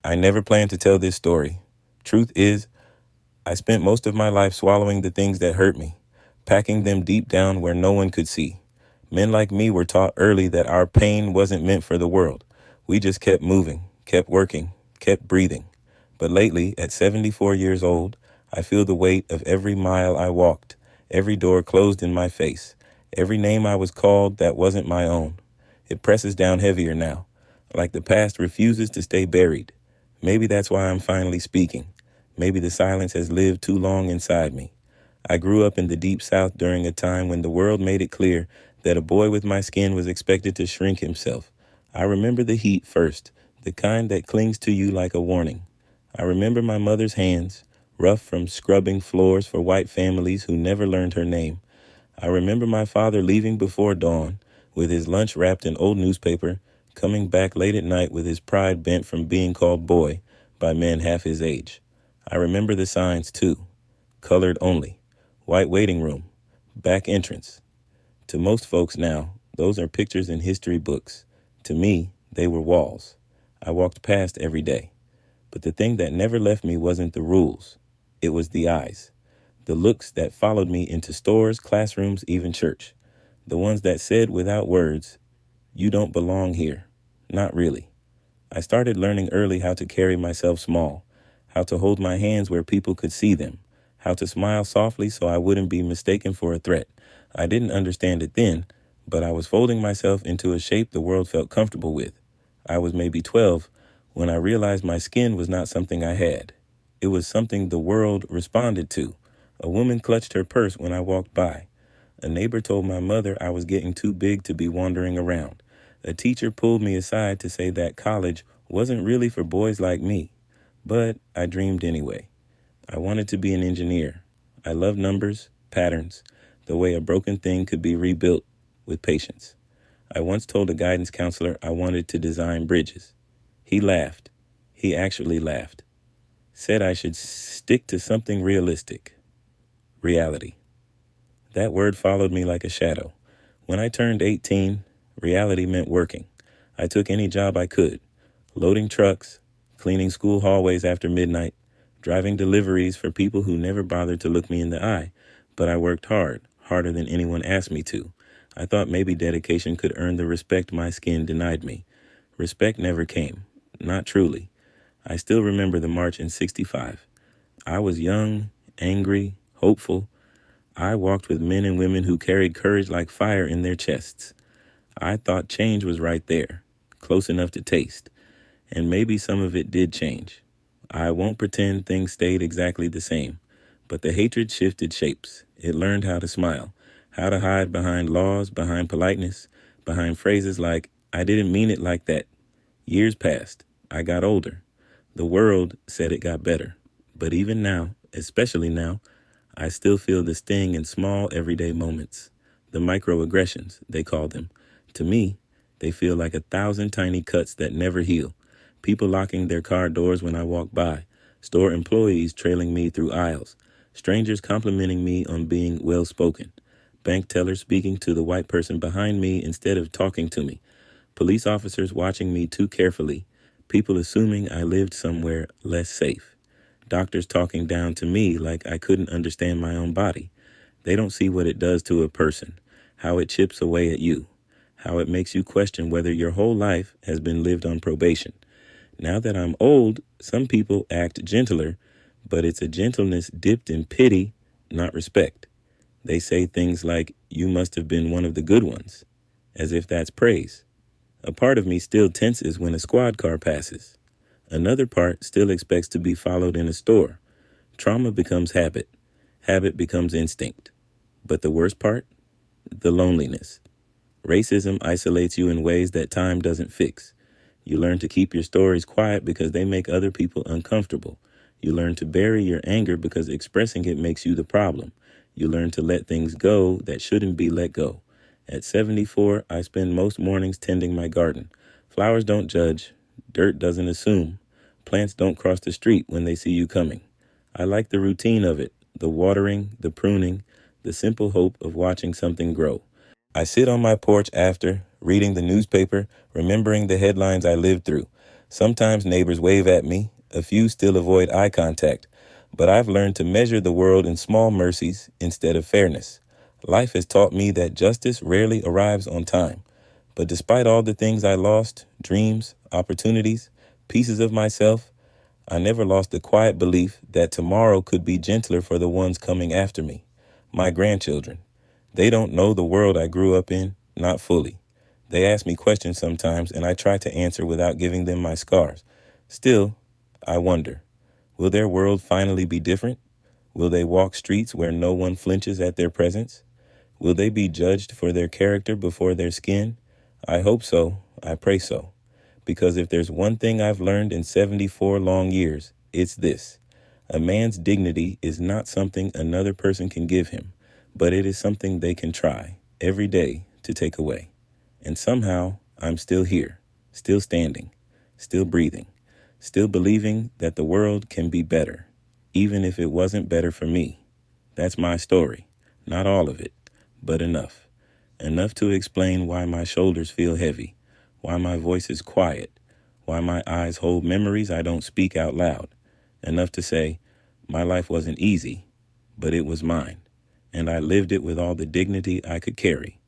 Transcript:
I never planned to tell this story. Truth is, I spent most of my life swallowing the things that hurt me, packing them deep down where no one could see. Men like me were taught early that our pain wasn't meant for the world. We just kept moving, kept working, kept breathing. But lately, at 74 years old, I feel the weight of every mile I walked, every door closed in my face, every name I was called that wasn't my own. It presses down heavier now, like the past refuses to stay buried. Maybe that's why I'm finally speaking. Maybe the silence has lived too long inside me. I grew up in the deep South during a time when the world made it clear that a boy with my skin was expected to shrink himself. I remember the heat first, the kind that clings to you like a warning. I remember my mother's hands, rough from scrubbing floors for white families who never learned her name. I remember my father leaving before dawn, with his lunch wrapped in old newspaper, coming back late at night with his pride bent from being called boy by men half his age. I remember the signs too. Colored only, white waiting room, back entrance. To most folks now, those are pictures in history books. To me, they were walls. I walked past every day. But the thing that never left me wasn't the rules. It was the eyes. The looks that followed me into stores, classrooms, even church. The ones that said without words, "You don't belong here." Not really. I started learning early how to carry myself small, how to hold my hands where people could see them, how to smile softly so I wouldn't be mistaken for a threat. I didn't understand it then, but I was folding myself into a shape the world felt comfortable with. I was maybe 12 when I realized my skin was not something I had. It was something the world responded to. A woman clutched her purse when I walked by. A neighbor told my mother I was getting too big to be wandering around. A teacher pulled me aside to say that college wasn't really for boys like me. But I dreamed anyway. I wanted to be an engineer. I loved numbers, patterns, the way a broken thing could be rebuilt with patience. I once told a guidance counselor I wanted to design bridges. He laughed. He actually laughed. Said I should stick to something realistic. Reality. That word followed me like a shadow. When I turned 18, reality meant working. I took any job I could. Loading trucks, cleaning school hallways after midnight, driving deliveries for people who never bothered to look me in the eye. But I worked hard, harder than anyone asked me to. I thought maybe dedication could earn the respect my skin denied me. Respect never came. Not truly. I still remember the march in '65. I was young, angry, hopeful. I walked with men and women who carried courage like fire in their chests. I thought change was right there, close enough to taste. And maybe some of it did change. I won't pretend things stayed exactly the same. But the hatred shifted shapes. It learned how to smile, how to hide behind laws, behind politeness, behind phrases like, "I didn't mean it like that." Years passed. I got older. The world said it got better. But even now, especially now, I still feel the sting in small everyday moments. The microaggressions, they call them. To me, they feel like 1,000 tiny cuts that never heal. People locking their car doors when I walk by. Store employees trailing me through aisles. Strangers complimenting me on being well-spoken. Bank tellers speaking to the white person behind me instead of talking to me. Police officers watching me too carefully. People assuming I lived somewhere less safe. Doctors talking down to me like I couldn't understand my own body. They don't see what it does to a person, how it chips away at you, how it makes you question whether your whole life has been lived on probation. Now that I'm old, some people act gentler, but it's a gentleness dipped in pity, not respect. They say things like, "You must have been one of the good ones," as if that's praise. A part of me still tenses when a squad car passes. Another part still expects to be followed in a store. Trauma becomes habit. Habit becomes instinct. But the worst part? The loneliness. Racism isolates you in ways that time doesn't fix. You learn to keep your stories quiet because they make other people uncomfortable. You learn to bury your anger because expressing it makes you the problem. You learn to let things go that shouldn't be let go. At 74, I spend most mornings tending my garden. Flowers don't judge. Dirt doesn't assume. Plants don't cross the street when they see you coming. I like the routine of it, the watering, the pruning, the simple hope of watching something grow. I sit on my porch after, reading the newspaper, remembering the headlines I lived through. Sometimes neighbors wave at me, a few still avoid eye contact, but I've learned to measure the world in small mercies instead of fairness. Life has taught me that justice rarely arrives on time. But despite all the things I lost, dreams, opportunities, pieces of myself, I never lost the quiet belief that tomorrow could be gentler for the ones coming after me, my grandchildren. They don't know the world I grew up in, not fully. They ask me questions sometimes, and I try to answer without giving them my scars. Still, I wonder, will their world finally be different? Will they walk streets where no one flinches at their presence? Will they be judged for their character before their skin? I hope so. I pray so. Because if there's one thing I've learned in 74 long years, it's this. A man's dignity is not something another person can give him, but it is something they can try every day to take away. And somehow, I'm still here, still standing, still breathing, still believing that the world can be better, even if it wasn't better for me. That's my story. Not all of it, but enough. Enough to explain why my shoulders feel heavy, why my voice is quiet, why my eyes hold memories I don't speak out loud. Enough to say, my life wasn't easy, but it was mine, and I lived it with all the dignity I could carry.